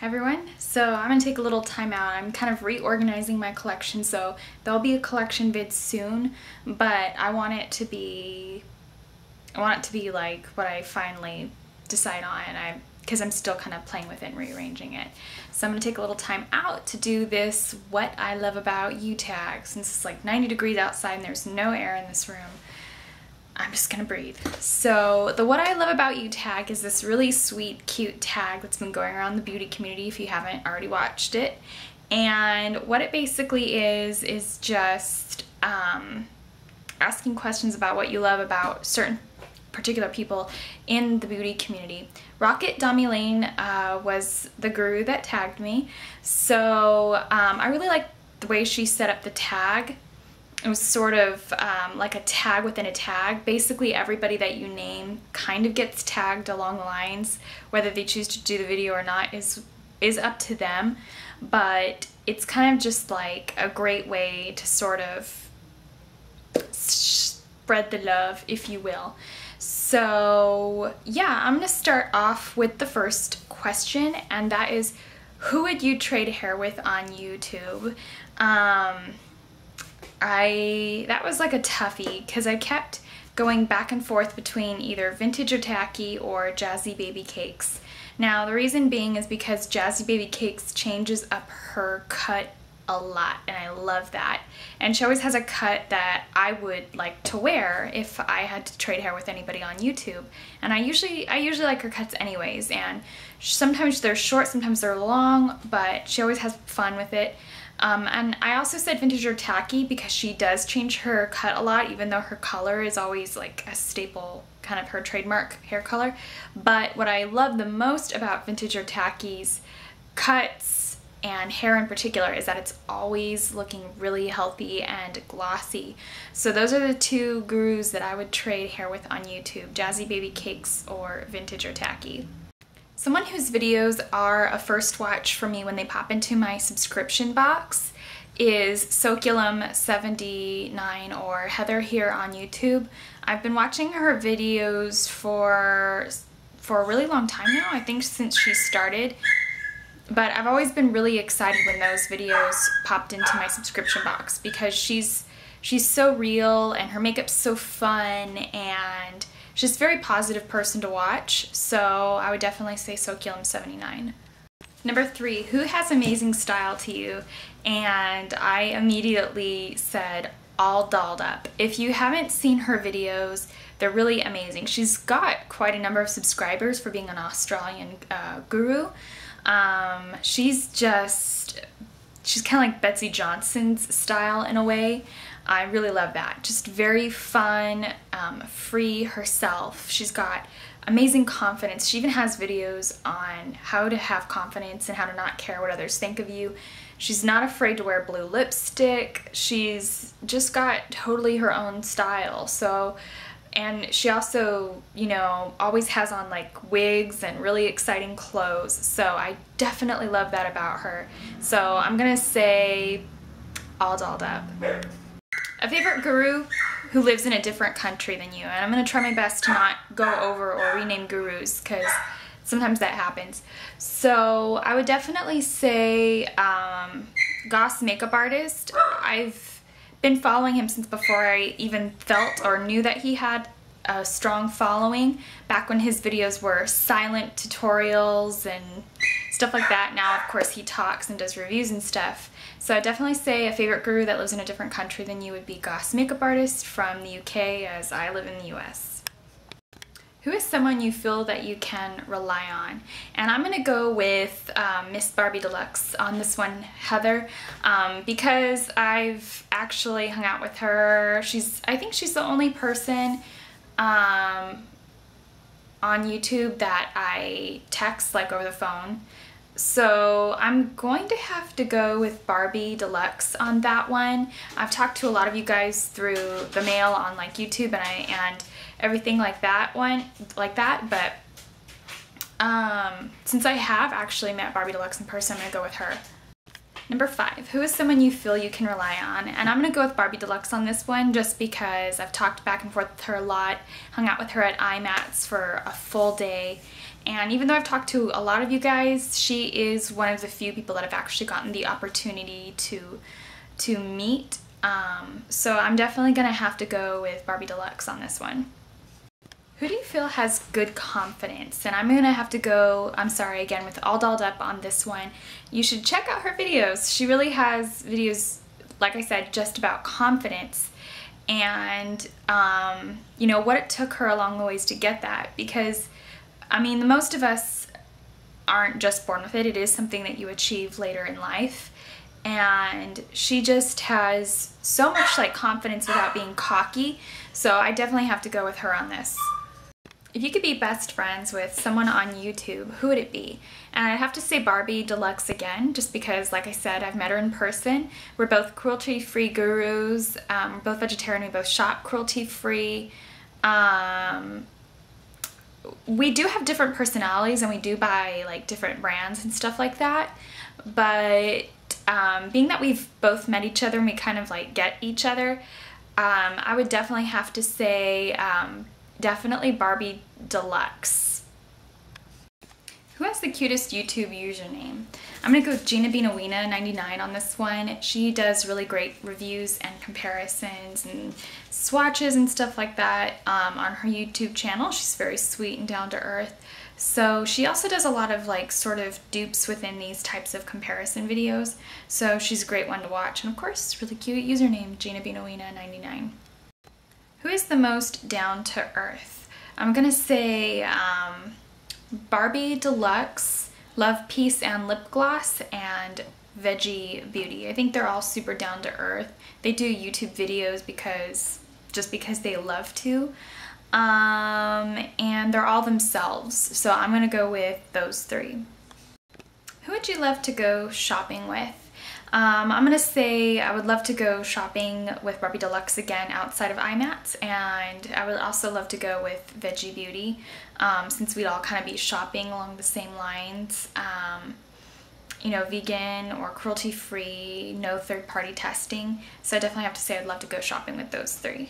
Everyone, so I'm gonna take a little time out. I'm kind of reorganizing my collection, so there'll be a collection vid soon, but I want it to be like what I finally decide on, because I'm still kind of playing with it and rearranging it. So I'm gonna take a little time out to do this what I love about you tag. Since it's like 90 degrees outside and there's no air in this room, I'm just gonna breathe. So the what I love about you tag is this really sweet, cute tag that's been going around the beauty community if you haven't already watched it. And what it basically is just asking questions about what you love about certain particular people in the beauty community. Rocketdomilane was the guru that tagged me. So I really like the way she set up the tag. It was sort of like a tag within a tag. Basically everybody that you name kind of gets tagged along the lines. Whether they choose to do the video or not is up to them, but it's kind of just like a great way to sort of spread the love, if you will. So yeah, I'm gonna start off with the first question, and that is, who would you trade hair with on YouTube? That was like a toughie because I kept going back and forth between either Vintage or Tacky or Jazzy Baby Cakes. Now the reason being is because Jazzy Baby Cakes changes up her cut a lot, and I love that. And she always has a cut that I would like to wear if I had to trade hair with anybody on YouTube. And I usually like her cuts anyways, and sometimes they're short, sometimes they're long, but she always has fun with it. And I also said Vintage or Tacky because she does change her cut a lot, even though her color is always like a staple, kind of her trademark hair color. But what I love the most about Vintage or Tacky's cuts and hair in particular is that it's always looking really healthy and glossy. So those are the two gurus that I would trade hair with on YouTube, Jazzy Baby Cakes or Vintage or Tacky. Someone whose videos are a first watch for me when they pop into my subscription box is Soculum79 or Heather here on YouTube. I've been watching her videos for a really long time now, I think since she started. But I've always been really excited when those videos popped into my subscription box because she's so real and her makeup's so fun, and she's a very positive person to watch, so I would definitely say Soculum79. Number 3, who has amazing style to you? And I immediately said All Dolled Up. If you haven't seen her videos, they're really amazing. She's got quite a number of subscribers for being an Australian guru. She's kind of like Betsy Johnson's style in a way. I really love that. Just very fun, free herself. She's got amazing confidence. She even has videos on how to have confidence and how to not care what others think of you. She's not afraid to wear blue lipstick. She's just got totally her own style. So, and she also, you know, always has on like wigs and really exciting clothes. So I definitely love that about her. So I'm gonna say All Dolled Up. A favorite guru who lives in a different country than you, and I'm going to try my best to not go over or rename gurus because sometimes that happens. So I would definitely say Goss Makeup Artist. I've been following him since before I even felt or knew that he had a strong following, back when his videos were silent tutorials and stuff like that. Now of course he talks and does reviews and stuff. So I'd definitely say a favorite guru that lives in a different country than you would be Goss Makeup Artist from the UK, as I live in the US. Who is someone you feel that you can rely on? And I'm gonna go with Miss Barbie Deluxe on this one, Heather, because I've actually hung out with her. I think she's the only person on YouTube that I text like over the phone. So I'm going to have to go with Barbie Deluxe on that one. I've talked to a lot of you guys through the mail on like YouTube and everything like that but since I have actually met Barbie Deluxe in person, I'm gonna go with her. Number 5, who is someone you feel you can rely on? And I'm gonna go with Barbie Deluxe on this one just because I've talked back and forth with her a lot, hung out with her at IMATS for a full day, And even though I've talked to a lot of you guys, she is one of the few people that I've actually gotten the opportunity to meet. So I'm definitely gonna have to go with Barbie Deluxe on this one. Who do you feel has good confidence? And I'm gonna have to go, I'm sorry again, with All Dolled Up on this one. You should check out her videos. She really has videos, like I said, just about confidence. And you know, what it took her along the ways to get that, because I mean, the most of us aren't just born with it. It is something that you achieve later in life. And she just has so much like confidence without being cocky. So I definitely have to go with her on this. If you could be best friends with someone on YouTube, who would it be? And I'd have to say Barbie Deluxe again, just because, like I said, I've met her in person. We're both cruelty-free gurus. We're both vegetarian. We both shop cruelty-free. We do have different personalities, and we do buy like different brands and stuff like that. But being that we've both met each other and we kind of like get each other, I would definitely have to say definitely Barbie Deluxe. Who has the cutest YouTube username? I'm gonna go with GinaBeanAweena99 on this one. She does really great reviews and comparisons and swatches and stuff like that on her YouTube channel. She's very sweet and down to earth. So she also does a lot of like sort of dupes within these types of comparison videos. So she's a great one to watch. And of course, really cute username, GinaBeanAweena99. Who is the most down to earth? I'm gonna say Barbie Deluxe, Love, Peace, and Lip Gloss, and Veggie Beauty. I think they're all super down to earth. They do YouTube videos just because they love to. And they're all themselves. So I'm gonna go with those three. Who would you love to go shopping with? I'm gonna say I would love to go shopping with Barbie Deluxe again outside of IMATS, and I would also love to go with Veggie Beauty, since we'd all kind of be shopping along the same lines. You know, vegan or cruelty-free, no third-party testing. So I definitely have to say I'd love to go shopping with those three.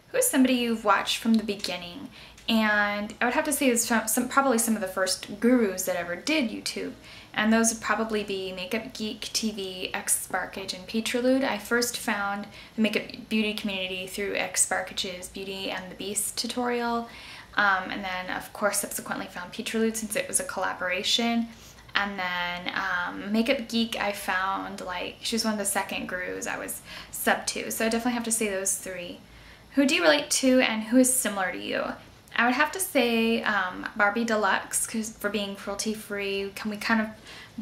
Who is somebody you've watched from the beginning? And I would have to say it's probably some of the first gurus that ever did YouTube. And those would probably be Makeup Geek TV, X Sparkage, and Petrolude. I first found the makeup beauty community through X Sparkage's Beauty and the Beast tutorial. And then, of course, subsequently found Petrolude since it was a collaboration. And then Makeup Geek I found, like, she was one of the second gurus I was sub to. So I definitely have to say those three. Who do you relate to and who is similar to you? I would have to say Barbie Deluxe, because for being cruelty-free, we kind of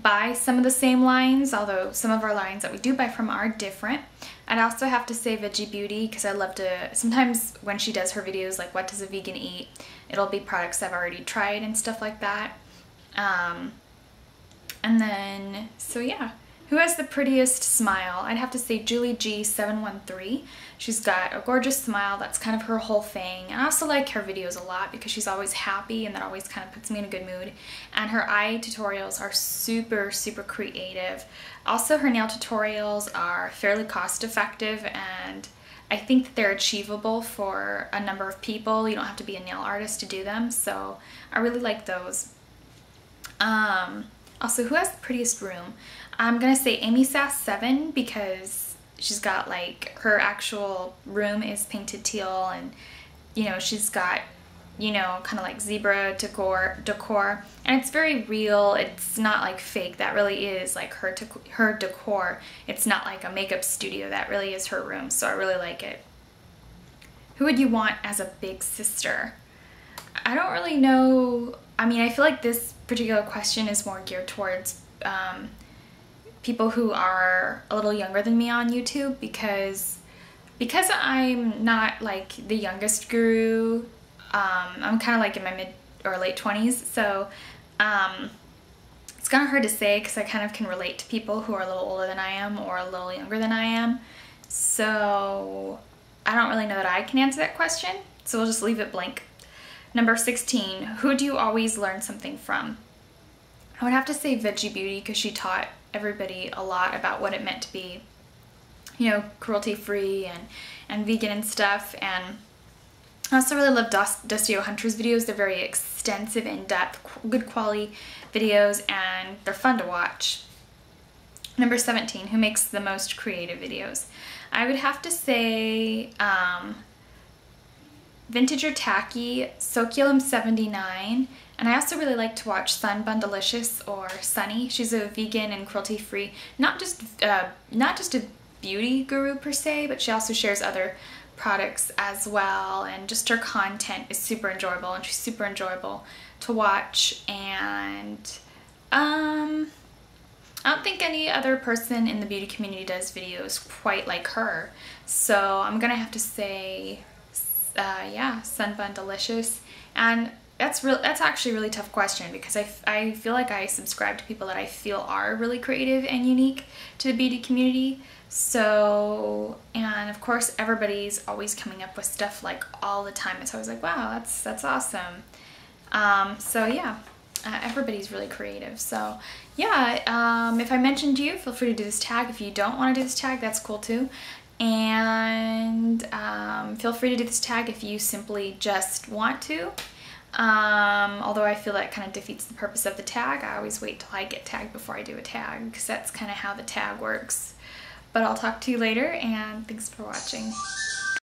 buy some of the same lines, although some of our lines that we do buy from are different. I'd also have to say Veggie Beauty, because I love to, sometimes when she does her videos, like what does a vegan eat, it'll be products I've already tried and stuff like that. And then, so yeah. Who has the prettiest smile? I'd have to say Julie G713. She's got a gorgeous smile. That's kind of her whole thing. And I also like her videos a lot because she's always happy, and that always kind of puts me in a good mood. And her eye tutorials are super, super creative. Also, her nail tutorials are fairly cost effective, and I think that they're achievable for a number of people. You don't have to be a nail artist to do them, so I really like those. Also, who has the prettiest room? I'm gonna say Amy Sass 7 because she's got like, her actual room is painted teal, and you know, she's got, you know, kind of like zebra decor, and it's very real. It's not like fake. That really is like her decor. It's not like a makeup studio. That really is her room, so I really like it. Who would you want as a big sister? I don't really know. I mean, I feel like this particular question is more geared towards people who are a little younger than me on YouTube, because I'm not like the youngest guru. I'm kind of like in my mid or late 20s, so it's kind of hard to say because I kind of can relate to people who are a little older than I am or a little younger than I am. So I don't really know that I can answer that question, so we'll just leave it blank. Number 16, who do you always learn something from? I would have to say Veggie Beauty because she taught everybody a lot about what it meant to be, you know, cruelty-free and vegan and stuff. And I also really love Dusty O'Hunter's videos. They're very extensive, in-depth, good quality videos, and they're fun to watch. Number 17, who makes the most creative videos? I would have to say Vintage or Tacky, Soculum79, and I also really like to watch Sunbun or Sunny. She's a vegan and cruelty-free, not just a beauty guru per se, but she also shares other products as well, and just her content is super enjoyable, and she's super enjoyable to watch. And I don't think any other person in the beauty community does videos quite like her, so I'm gonna have to say yeah, Sunbun Delicious. And that's actually a really tough question, because I feel like I subscribe to people that I feel are really creative and unique to the beauty community. So, and of course everybody's always coming up with stuff like all the time. It's always like, wow, that's awesome. So yeah, everybody's really creative. So yeah, if I mentioned you, feel free to do this tag. If you don't want to do this tag, that's cool too. And feel free to do this tag if you simply just want to. Although I feel that kind of defeats the purpose of the tag. I always wait till I get tagged before I do a tag, because that's kind of how the tag works. But I'll talk to you later, and thanks for watching.